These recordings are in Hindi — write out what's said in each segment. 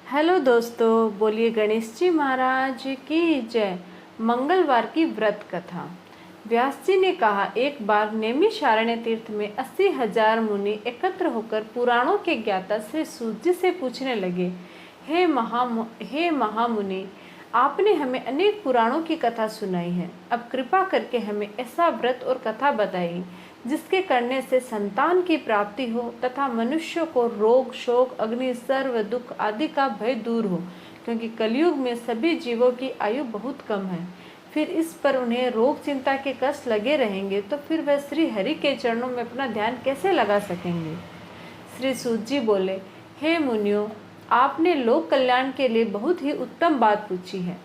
हेलो दोस्तों, बोलिए गणेश जी महाराज की जय। मंगलवार की व्रत कथा। व्यास जी ने कहा, एक बार नैमिषारण्य तीर्थ में 80,000 मुनि एकत्र होकर पुराणों के ज्ञाता श्री सूत जी से पूछने लगे, हे महामुनि, आपने हमें अनेक पुराणों की कथा सुनाई है। अब कृपा करके हमें ऐसा व्रत और कथा बताइए जिसके करने से संतान की प्राप्ति हो तथा मनुष्य को रोग, शोक, अग्नि, सर्व दुख आदि का भय दूर हो, क्योंकि कलयुग में सभी जीवों की आयु बहुत कम है। फिर इस पर उन्हें रोग चिंता के कष्ट लगे रहेंगे तो फिर वह श्री हरि के चरणों में अपना ध्यान कैसे लगा सकेंगे। श्री सूत जी बोले, हे मुनियों, आपने लोक कल्याण के लिए बहुत ही उत्तम बात पूछी है।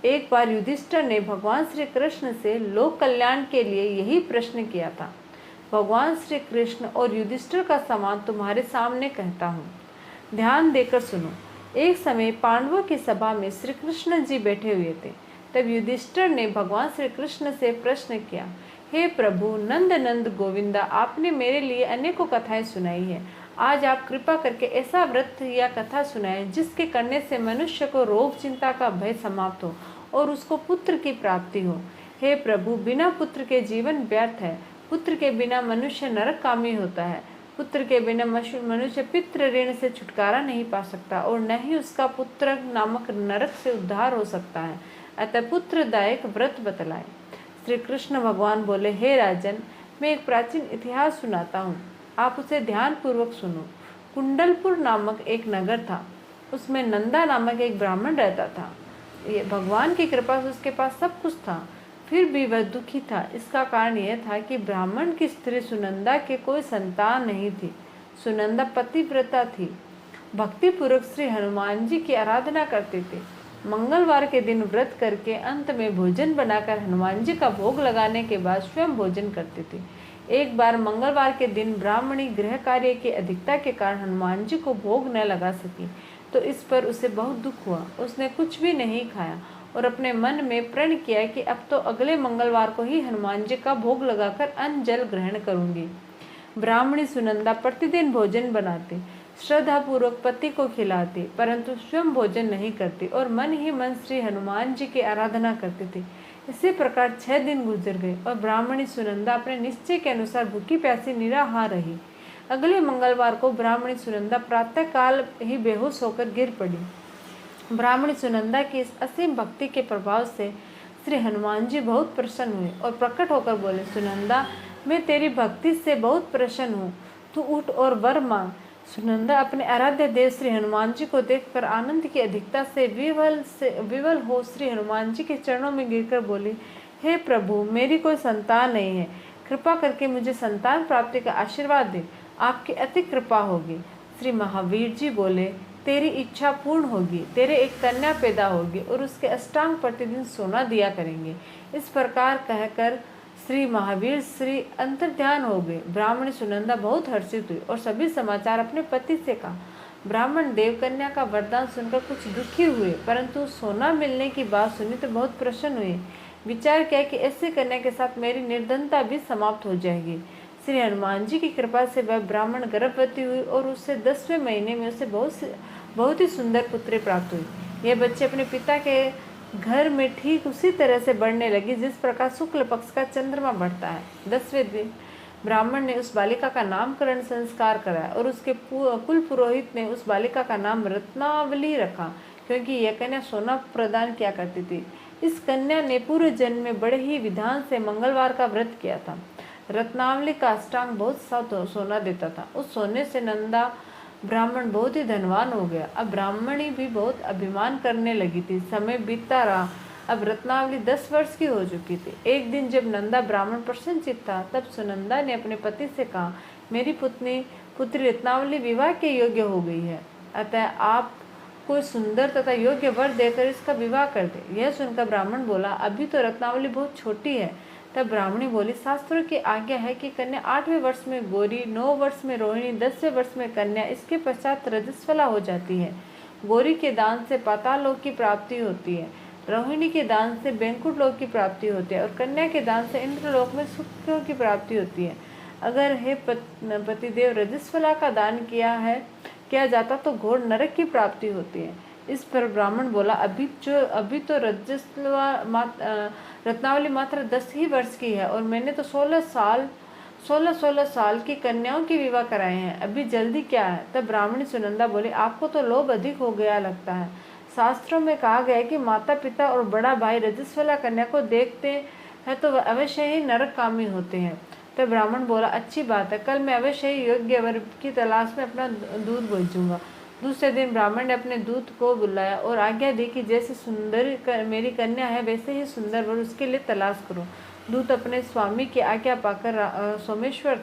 एक बार युधिष्ठिर ने भगवान श्री कृष्ण से लोक कल्याण के लिए यही प्रश्न किया था। भगवान श्री कृष्ण और युधिष्ठिर का समान तुम्हारे सामने कहता हूँ, ध्यान देकर सुनो। एक समय पांडवों की सभा में श्री कृष्ण जी बैठे हुए थे। तब युधिष्ठिर ने भगवान श्री कृष्ण से प्रश्न किया, हे प्रभु नंद नंद गोविंदा, आपने मेरे लिए अनेकों कथाएं सुनाई है। आज आप कृपा करके ऐसा व्रत या कथा सुनाएं जिसके करने से मनुष्य को रोग चिंता का भय समाप्त हो और उसको पुत्र की प्राप्ति हो। हे प्रभु, बिना पुत्र के जीवन व्यर्थ है। पुत्र के बिना मनुष्य नरककामी होता है। पुत्र के बिना मनुष्य पितृ ऋण से छुटकारा नहीं पा सकता और न ही उसका पुत्र नामक नरक से उद्धार हो सकता है। अतः पुत्रदायक व्रत बतलाए। श्री कृष्ण भगवान बोले, हे राजन, मैं एक प्राचीन इतिहास सुनाता हूँ, आप उसे ध्यान पूर्वक सुनो। कुंडलपुर नामक एक नगर था। उसमें नंदा नामक एक ब्राह्मण रहता था। ये भगवान की कृपा से उसके पास सब कुछ था, फिर भी वह दुखी था। इसका कारण यह था कि ब्राह्मण की स्त्री सुनंदा के कोई संतान नहीं थी। सुनंदा पतिव्रता थी, भक्ति पूर्वक श्री हनुमान जी की आराधना करते थे। मंगलवार के दिन व्रत करके अंत में भोजन बनाकर हनुमान जी का भोग लगाने के बाद स्वयं भोजन करते थे। एक बार मंगलवार के दिन ब्राह्मणी गृह कार्य की अधिकता के कारण हनुमान जी को भोग न लगा सकी, तो इस पर उसे बहुत दुख हुआ। उसने कुछ भी नहीं खाया और अपने मन में प्रण किया कि अब तो अगले मंगलवार को ही हनुमान जी का भोग लगाकर अन्न जल ग्रहण करूंगी। ब्राह्मणी सुनंदा प्रतिदिन भोजन बनाती, श्रद्धा पूर्वक पति को खिलाती, परंतु स्वयं भोजन नहीं करती और मन ही मन श्री हनुमान जी की आराधना करती थी। इसी प्रकार 6 दिन गुजर गए और ब्राह्मणी सुनंदा अपने निश्चय के अनुसार भूखी प्यासी निराहार रही। अगले मंगलवार को ब्राह्मणी सुनंदा प्रातः काल ही बेहोश होकर गिर पड़ी। ब्राह्मणी सुनंदा की इस असीम भक्ति के प्रभाव से श्री हनुमान जी बहुत प्रसन्न हुए और प्रकट होकर बोले, सुनंदा, मैं तेरी भक्ति से बहुत प्रसन्न हूँ, तू उठ और वर मांग। सुनंदा अपने आराध्य देव श्री हनुमान जी को देखकर आनंद की अधिकता से विवल हो श्री हनुमान जी के चरणों में गिरकर बोली, हे प्रभु, मेरी कोई संतान नहीं है, कृपा करके मुझे संतान प्राप्ति का आशीर्वाद दे, आपकी अति कृपा होगी। श्री महावीर जी बोले, तेरी इच्छा पूर्ण होगी, तेरे एक कन्या पैदा होगी और उसके अष्टांग प्रतिदिन सोना दिया करेंगे। इस प्रकार कहकर श्री महावीर श्री अंतर्ध्यान हो गए। ब्राह्मणी सुनंदा बहुत हर्षित हुई और सभी समाचार अपने पति से कहा। ब्राह्मण देव कन्या का वरदान सुनकर कुछ दुखी हुए, परंतु सोना मिलने की बात सुनी तो बहुत प्रसन्न हुए। विचार किया कि ऐसे कन्या के साथ मेरी निर्धनता भी समाप्त हो जाएगी। श्री हनुमान जी की कृपा से वह ब्राह्मण गर्भवती हुई और उससे 10वें महीने में उसे बहुत ही सुंदर पुत्री प्राप्त हुई। यह बच्चे अपने पिता के घर में ठीक उसी तरह से बढ़ने लगी जिस प्रकार शुक्ल पक्ष का चंद्रमा बढ़ता है। 10वें दिन ब्राह्मण ने उस बालिका का नामकरण संस्कार कराया और उसके कुल पुरोहित ने उस बालिका का नाम रत्नावली रखा, क्योंकि यह कन्या सोना प्रदान किया करती थी। इस कन्या ने पूर्व जन्म में बड़े ही विधान से मंगलवार का व्रत किया था। रत्नावली का अष्टांग बहुत सा सोना देता था। उस सोने से नंदा ब्राह्मण बहुत ही धनवान हो गया। अब ब्राह्मणी भी बहुत अभिमान करने लगी थी। समय बीतता रहा। अब रत्नावली 10 वर्ष की हो चुकी थी। एक दिन जब नंदा ब्राह्मण प्रसन्नचित्त था, तब सुनंदा ने अपने पति से कहा, मेरी पुत्री रत्नावली विवाह के योग्य हो गई है, अतः आप कोई सुंदर तथा योग्य वर देकर इसका विवाह कर दे। यह सुनकर ब्राह्मण बोला, अभी तो रत्नावली बहुत छोटी है। तब ब्राह्मणी बोली, शास्त्रों की आज्ञा है कि कन्या 8वें वर्ष में गौरी, 9 वर्ष में रोहिणी, 10वें वर्ष में कन्या, इसके पश्चात रजस्वला हो जाती है। गौरी के दान से पाताल लोक की प्राप्ति होती है, रोहिणी के दान से बैंकुट लोक की प्राप्ति होती है और कन्या के दान से इंद्रलोक में सुखों की प्राप्ति होती है। अगर हे पतिदेव रजस्वला का दान किया है किया जाता तो घोर नरक की प्राप्ति होती है। इस पर ब्राह्मण बोला, अभी तो रत्नावली मात्र 10 ही वर्ष की है और मैंने तो 16 साल की कन्याओं की विवाह कराए हैं, अभी जल्दी क्या है। तब ब्राह्मणी सुनंदा बोली, आपको तो लोभ अधिक हो गया लगता है। शास्त्रों में कहा गया है कि माता पिता और बड़ा भाई रजस्वला कन्या को देखते हैं तो वह अवश्य ही नरकगामी होते हैं। तब ब्राह्मण बोला, अच्छी बात है, कल मैं अवश्य ही योग्य वर की तलाश में अपना दूध भेजूंगा। दूसरे दिन ब्राह्मण ने अपने दूत को बुलाया और आज्ञा दी कि जैसे सुंदर मेरी कन्या है वैसे ही सुंदर वर उसके लिए तलाश करो। दूत अपने स्वामी की आज्ञा पाकर सोमेश्वर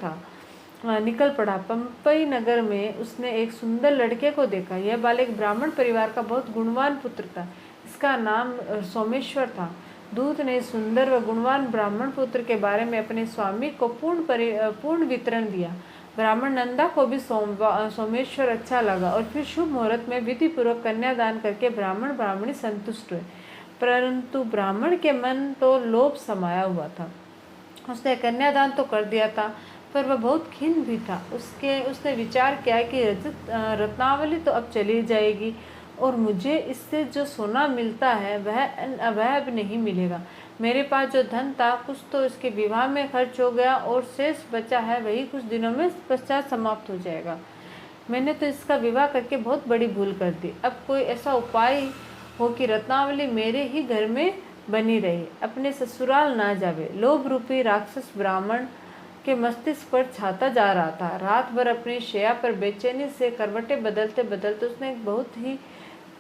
निकल पड़ा। पंपई नगर में उसने एक सुंदर लड़के को देखा। यह बालक ब्राह्मण परिवार का बहुत गुणवान पुत्र था। इसका नाम सोमेश्वर था। दूत ने सुंदर व गुणवान ब्राह्मण पुत्र के बारे में अपने स्वामी को पूर्ण वितरण दिया। ब्राह्मण नंदा को भी सोमेश्वर अच्छा लगा और फिर शुभ मुहूर्त में विधि पूर्वक कन्यादान करके ब्राह्मण ब्राह्मणी संतुष्ट हुए। परंतु ब्राह्मण के मन तो लोभ समाया हुआ था। उसने कन्यादान तो कर दिया था पर वह बहुत खिन्न भी था। उसने विचार किया कि रत्नावली तो अब चली जाएगी और मुझे इससे जो सोना मिलता है वह अब नहीं मिलेगा। मेरे पास जो धन था कुछ तो इसके विवाह में खर्च हो गया और शेष बचा है वही कुछ दिनों में पश्चात समाप्त हो जाएगा। मैंने तो इसका विवाह करके बहुत बड़ी भूल कर दी। अब कोई ऐसा उपाय हो कि रत्नावली मेरे ही घर में बनी रहे, अपने ससुराल ना जावे। लोभ रूपी राक्षस ब्राह्मण के मस्तिष्क पर छाता जा रहा था। रात भर अपनी शैया पर बेचैनी से करवटें बदलते बदलते उसने एक बहुत ही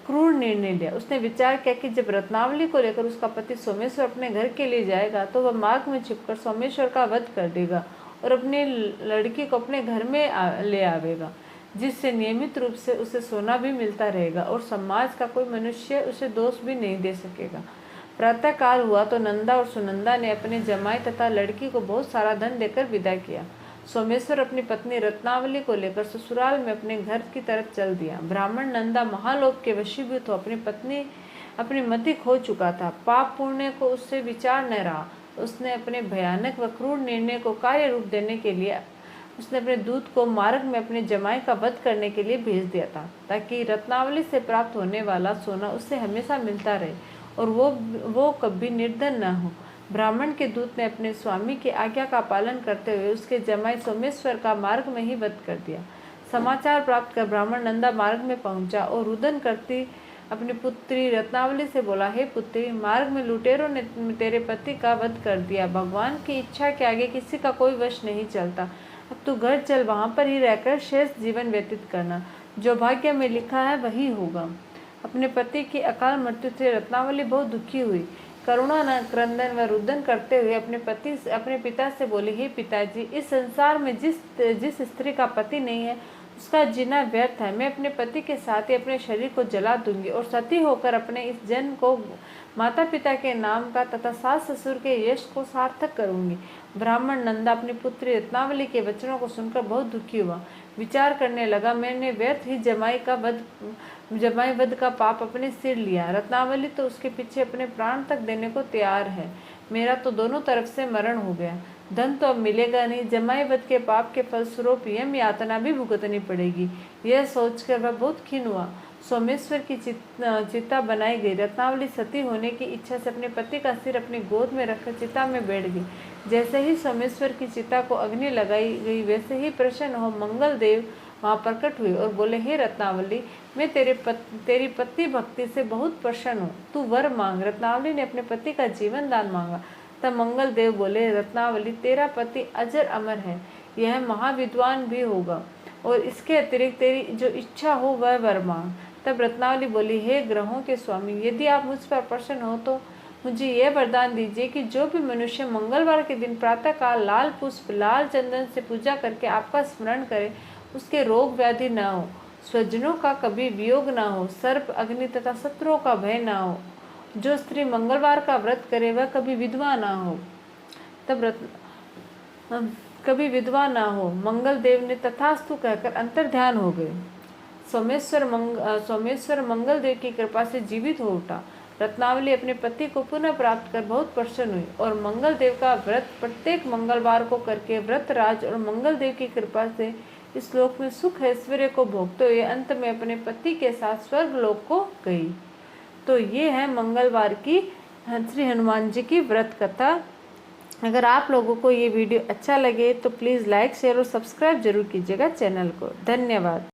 क्रूर निर्णय लिया। उसने विचार किया कि जब रत्नावली को लेकर उसका पति सोमेश्वर अपने घर के लिए जाएगा तो वह मार्ग में छिपकर सोमेश्वर का वध कर देगा और अपनी लड़की को अपने घर में ले आवेगा, जिससे नियमित रूप से उसे सोना भी मिलता रहेगा और समाज का कोई मनुष्य उसे दोष भी नहीं दे सकेगा। प्रातः काल हुआ तो नंदा और सुनंदा ने अपने जमाई तथा लड़की को बहुत सारा धन देकर विदा किया। सोमेश्वर अपनी पत्नी रत्नावली को लेकर ससुराल में अपने घर की तरफ चल दिया। ब्राह्मण नंदा महालोभ के वशीभूत हो अपनी मति खो चुका था। पाप पुण्य को उससे विचार न रहा। उसने अपने भयानक व क्रूर निर्णय को कार्य रूप देने के लिए उसने अपने दूत को मार्ग में अपने जमाई का वध करने के लिए भेज दिया था, ताकि रत्नावली से प्राप्त होने वाला सोना उससे हमेशा मिलता रहे और वो कभी निर्धन न हो। ब्राह्मण के दूत ने अपने स्वामी की आज्ञा का पालन करते हुए उसके जमाई सोमेश्वर का मार्ग में ही वध कर दिया। समाचार प्राप्त कर ब्राह्मण नंदा मार्ग में पहुंचा और रुदन करती अपनी पुत्री रत्नावली से बोला, हे पुत्री, मार्ग में लुटेरों ने तेरे पति का वध कर दिया। भगवान की इच्छा के आगे किसी का कोई वश नहीं चलता। अब तू घर चल, वहां पर ही रहकर शेष जीवन व्यतीत करना। जो भाग्य में लिखा है वही होगा। अपने पति की अकाल मृत्यु से रत्नावली बहुत दुखी हुई। करुणा क्रंदन व रुदन करते हुए अपने पिता से बोली, हे पिताजी, इस संसार में जिस स्त्री का पति नहीं है उसका जीना व्यर्थ है। मैं अपने पति के साथ ही अपने शरीर को जला दूंगी और सती होकर अपने इस जन्म को माता पिता के नाम का तथा सास ससुर के यश को सार्थक करूंगी। ब्राह्मण नंदा अपनी पुत्री रत्नावली के वचनों को सुनकर बहुत दुखी हुआ। विचार करने लगा, मैंने व्यर्थ ही जमाई वध का पाप अपने सिर लिया। रत्नावली तो उसके पीछे अपने प्राण तक देने को तैयार है। मेरा तो दोनों तरफ से मरण हो गया। धन तो अब मिलेगा नहीं। जमाई वध के पाप के फलस्वरूप यम यातना भी भुगतनी पड़ेगी। यह सोचकर वह बहुत खिन्न हुआ। सोमेश्वर की चिता बनाई गई। रत्नावली सती होने की इच्छा से अपने पति का सिर अपनी गोद में रखकर चिता में बैठ गई। जैसे ही सोमेश्वर की चिता को अग्नि लगाई गई वैसे ही प्रसन्न हो मंगल देव वहां प्रकट हुए और बोले, हे रत्नावली, मैं तेरी पति भक्ति से बहुत प्रसन्न हूँ, तू वर मांग। रत्नावली ने अपने पति का जीवन दान मांगा। तब मंगल देव बोले, रत्नावली, तेरा पति अजर अमर है, यह महाविद्वान भी होगा और इसके अतिरिक्त तेरी जो इच्छा हो वह वर मांग। तब रत्नावली बोली, हे ग्रहों के स्वामी, यदि आप मुझ पर प्रसन्न हो तो मुझे यह वरदान दीजिए कि जो भी मनुष्य मंगलवार के दिन प्रातःकाल लाल पुष्प लाल चंदन से पूजा करके आपका स्मरण करे, उसके रोग व्याधि न हो, स्वजनों का कभी वियोग न हो, सर्प अग्नि तथा शत्रुओं का भय न हो। जो स्त्री मंगलवार का व्रत करे वह कभी विधवा ना हो। कभी विधवा ना हो। मंगल देव ने तथास्तु कहकर अंतर्ध्यान हो गए। सोमेश्वर मंगल देव की कृपा से जीवित हो उठा। रत्नावली अपने पति को पुनः प्राप्त कर बहुत प्रसन्न हुई और मंगल देव का व्रत प्रत्येक मंगलवार को करके व्रतराज और मंगल देव की कृपा से इस लोक में सुख ऐश्वर्य को भोगते हुए अंत में अपने पति के साथ स्वर्ग लोक को गई। तो ये है मंगलवार की श्री हनुमान जी की व्रत कथा। अगर आप लोगों को ये वीडियो अच्छा लगे तो प्लीज़ लाइक शेयर और सब्सक्राइब जरूर कीजिएगा चैनल को। धन्यवाद।